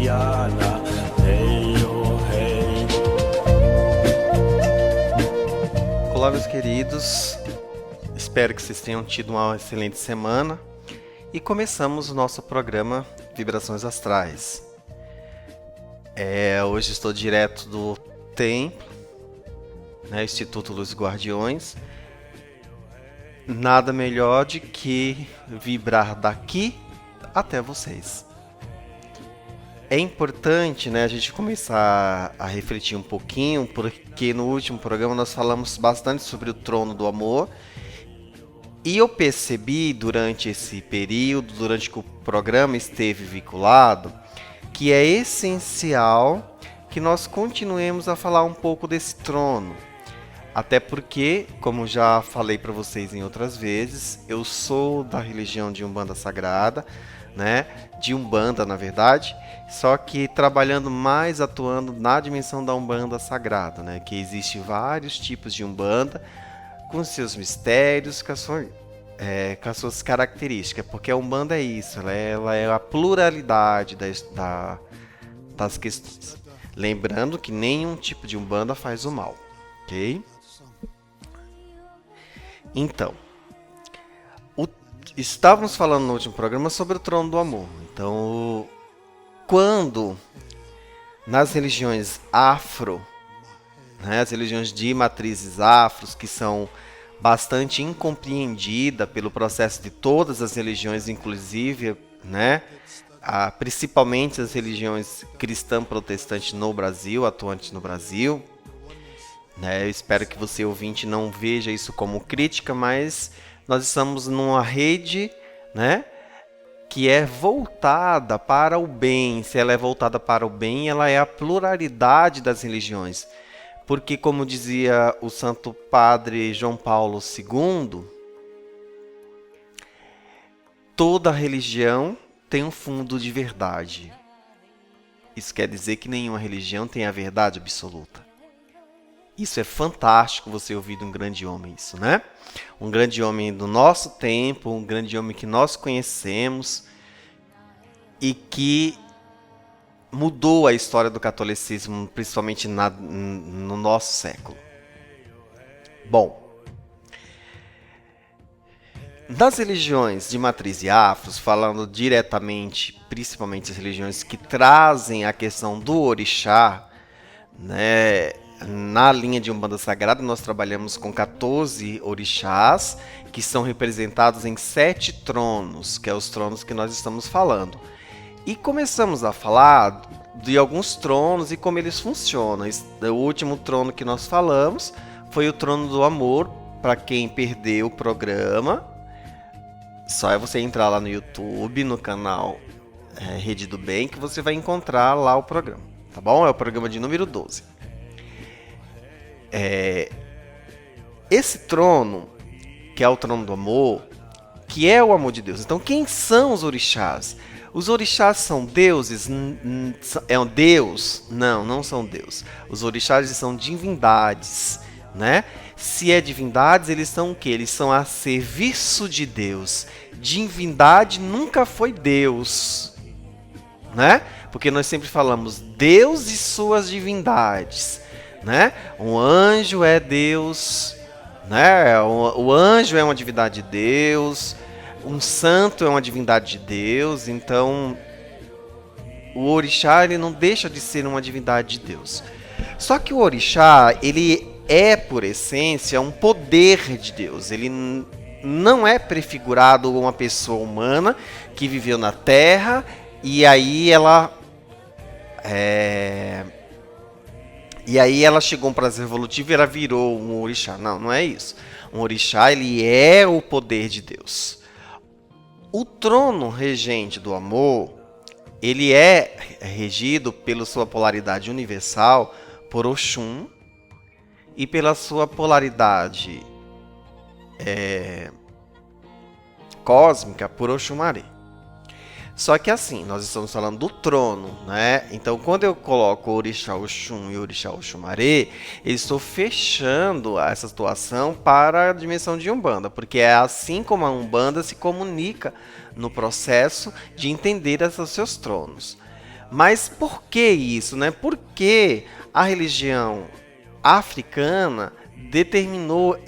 Yana, hey yo, hey. Olá, meus queridos, espero que vocês tenham tido uma excelente semana e começamos o nosso programa Vibrações Astrais. Hoje estou direto do templo, Instituto Luz Guardiões. Nada melhor de que vibrar daqui até vocês. É importante, a gente começar a refletir um pouquinho, porque no último programa nós falamos bastante sobre o trono do amor. E eu percebi durante esse período, durante que o programa esteve vinculado, que é essencial que nós continuemos a falar um pouco desse trono. Até porque, como já falei para vocês em outras vezes, eu sou da religião de Umbanda Sagrada, de Umbanda na verdade, só que trabalhando mais, atuando na dimensão da Umbanda Sagrada, que existe vários tipos de Umbanda, com seus mistérios, com as suas características, porque a Umbanda é isso, ela é a pluralidade das questões. Lembrando que nenhum tipo de Umbanda faz o mal, ok? Então, estávamos falando no último programa sobre o trono do amor. Então, quando nas religiões afro, as religiões de matrizes afros, que são bastante incompreendidas pelo processo de todas as religiões, inclusive, principalmente as religiões cristã protestante no Brasil, atuantes no Brasil. Eu espero que você, ouvinte, não veja isso como crítica, mas nós estamos numa rede, que é voltada para o bem. Se ela é voltada para o bem, ela é a pluralidade das religiões. Porque, como dizia o Santo Padre João Paulo II, toda religião tem um fundo de verdade. Isso quer dizer que nenhuma religião tem a verdade absoluta. Isso é fantástico você ouvir de um grande homem isso, Um grande homem do nosso tempo, um grande homem que nós conhecemos e que mudou a história do catolicismo, principalmente no nosso século. Bom, das religiões de matriz e afros, falando diretamente, principalmente as religiões que trazem a questão do orixá, na linha de Umbanda Sagrada, nós trabalhamos com 14 orixás, que são representados em 7 tronos, que é os tronos que nós estamos falando. E começamos a falar de alguns tronos e como eles funcionam. O último trono que nós falamos foi o trono do amor. Para quem perdeu o programa, só é você entrar lá no YouTube, no canal Rede do Bem, que você vai encontrar lá o programa, tá bom? É o programa de número 12. Esse trono, que é o trono do amor, que é o amor de Deus. Então, quem são os orixás? Os orixás são deuses? É um deus? Não, não são deus. Os orixás são divindades, Se é divindades, eles são o quê? Eles são a serviço de Deus. Divindade nunca foi Deus, Porque nós sempre falamos Deus e suas divindades. Um anjo é Deus, o anjo é uma divindade de Deus, um santo é uma divindade de Deus, então o orixá ele não deixa de ser uma divindade de Deus. Só que o orixá, ele é por essência um poder de Deus, ele não é prefigurado uma pessoa humana que viveu na Terra e aí ela chegou a um prazer evolutivo e ela virou um orixá. Não, não é isso. Um orixá, ele é o poder de Deus. O trono regente do amor, ele é regido pela sua polaridade universal por Oxum e pela sua polaridade cósmica por Oxumaré. Só que assim, nós estamos falando do trono, Então, quando eu coloco o Orixá Oxum e o Orixá Oxumaré, eu estou fechando essa situação para a dimensão de Umbanda, porque é assim como a Umbanda se comunica no processo de entender esses seus tronos. Mas por que isso, né? Por que a religião africana determinou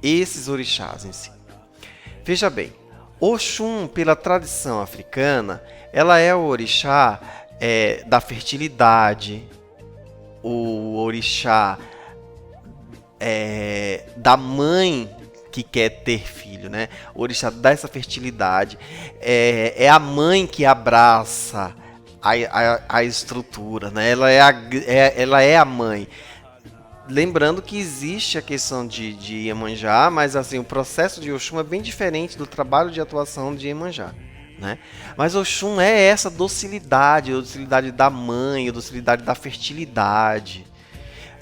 esses orixás em si? Veja bem, Oxum, pela tradição africana, ela é o orixá da fertilidade, o orixá da mãe que quer ter filho, né? O orixá dessa fertilidade é a mãe que abraça a estrutura, né? Ela é a mãe. Lembrando que existe a questão de Iemanjá, mas assim, o processo de Oxum é bem diferente do trabalho de atuação de Iemanjá, né? Mas Oxum é essa docilidade, a docilidade da mãe, a docilidade da fertilidade,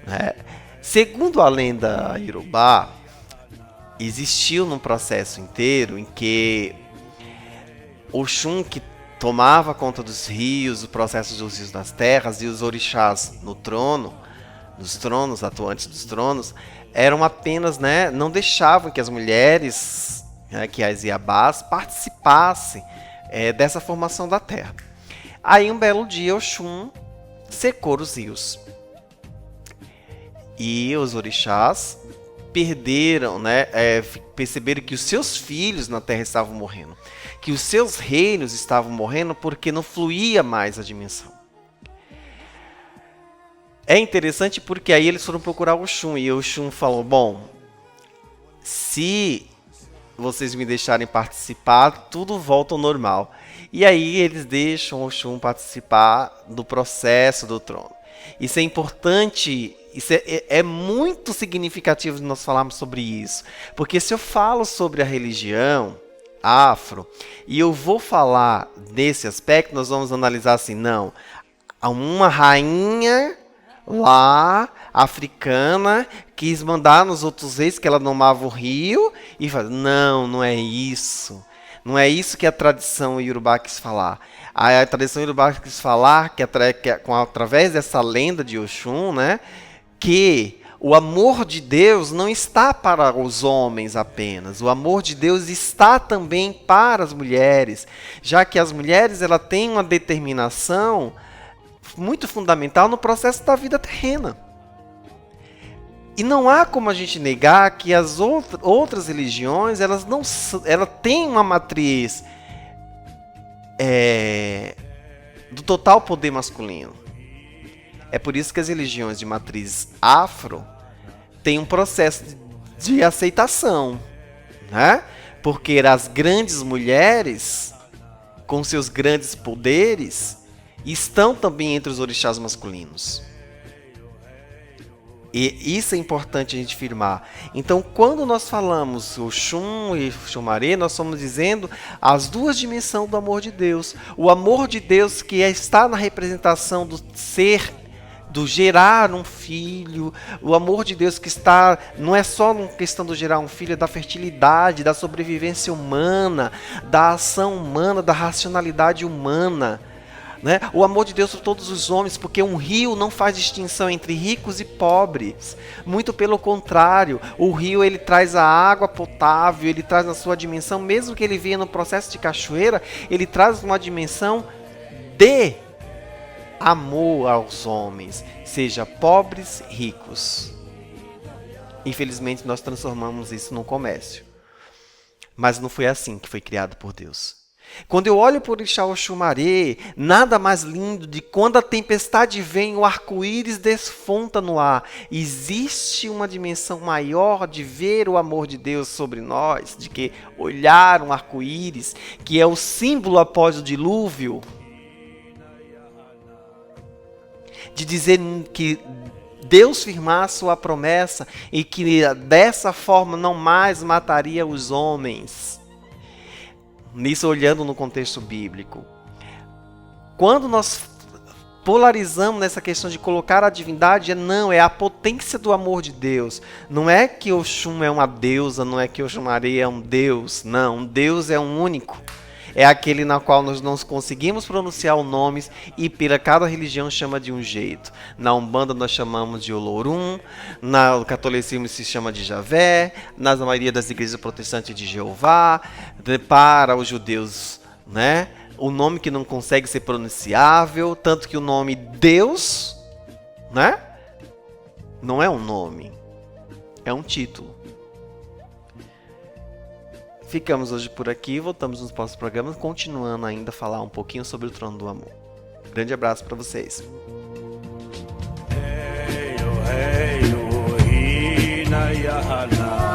né? Segundo a lenda Iorubá, existiu num processo inteiro em que Oxum, que tomava conta dos rios, o processo dos rios das terras, e os orixás no trono, dos tronos, atuantes dos tronos, eram apenas, né, não deixavam que as mulheres, né, que as Iabás, participassem dessa formação da terra. Aí um belo dia Oxum secou os rios. E os orixás perderam, né, perceberam que os seus filhos na terra estavam morrendo, que os seus reinos estavam morrendo porque não fluía mais a dimensão. É interessante porque aí eles foram procurar Oxum e Oxum falou: bom, se vocês me deixarem participar, tudo volta ao normal. E aí eles deixam Oxum participar do processo do trono. Isso é importante, isso é muito significativo de nós falarmos sobre isso. Porque se eu falo sobre a religião afro e eu vou falar desse aspecto, nós vamos analisar assim, não, há uma rainha lá, africana, quis mandar nos outros reis que ela domava o rio e fala, não é isso. Não é isso que a tradição Iorubá quis falar. A tradição Iorubá quis falar que através dessa lenda de Oxum, né, que o amor de Deus não está para os homens apenas. O amor de Deus está também para as mulheres, já que as mulheres ela têm uma determinação muito fundamental no processo da vida terrena. E não há como a gente negar que as outras religiões elas têm uma matriz do total poder masculino. É por isso que as religiões de matriz afro têm um processo de aceitação, né? Porque as grandes mulheres, com seus grandes poderes, estão também entre os orixás masculinos. E isso é importante a gente firmar. Então, quando nós falamos Oxum e Xumaré, nós estamos dizendo as duas dimensões do amor de Deus. O amor de Deus que está na representação do ser, do gerar um filho. O amor de Deus que está, não é só uma questão do gerar um filho, é da fertilidade, da sobrevivência humana, da ação humana, da racionalidade humana. Né? O amor de Deus por todos os homens, porque um rio não faz distinção entre ricos e pobres. Muito pelo contrário, o rio ele traz a água potável, ele traz na sua dimensão, mesmo que ele venha no processo de cachoeira, ele traz uma dimensão de amor aos homens, seja pobres, ricos. Infelizmente nós transformamos isso num comércio. Mas não foi assim que foi criado por Deus. Quando eu olho por Orixá Oxumaré, nada mais lindo de quando a tempestade vem, o arco-íris desfonta no ar. Existe uma dimensão maior de ver o amor de Deus sobre nós, de que olhar um arco-íris, que é o símbolo após o dilúvio, de dizer que Deus firmasse sua promessa e que dessa forma não mais mataria os homens. Nisso olhando no contexto bíblico. Quando nós polarizamos nessa questão de colocar a divindade, é a potência do amor de Deus. Não é que Oxum é uma deusa, não é que Oxumaré é um deus. Não, um Deus é um único. É aquele na qual nós não conseguimos pronunciar os nomes e pela cada religião chama de um jeito. Na Umbanda nós chamamos de Olorum, no catolicismo se chama de Javé, na maioria das igrejas protestantes de Jeová, para os judeus, né, o nome que não consegue ser pronunciável, tanto que o nome Deus, né? Não é um nome, é um título. Ficamos hoje por aqui, voltamos nos próximos programas, continuando ainda a falar um pouquinho sobre o trono do amor. Grande abraço para vocês. Hey, oh, hina, yahana.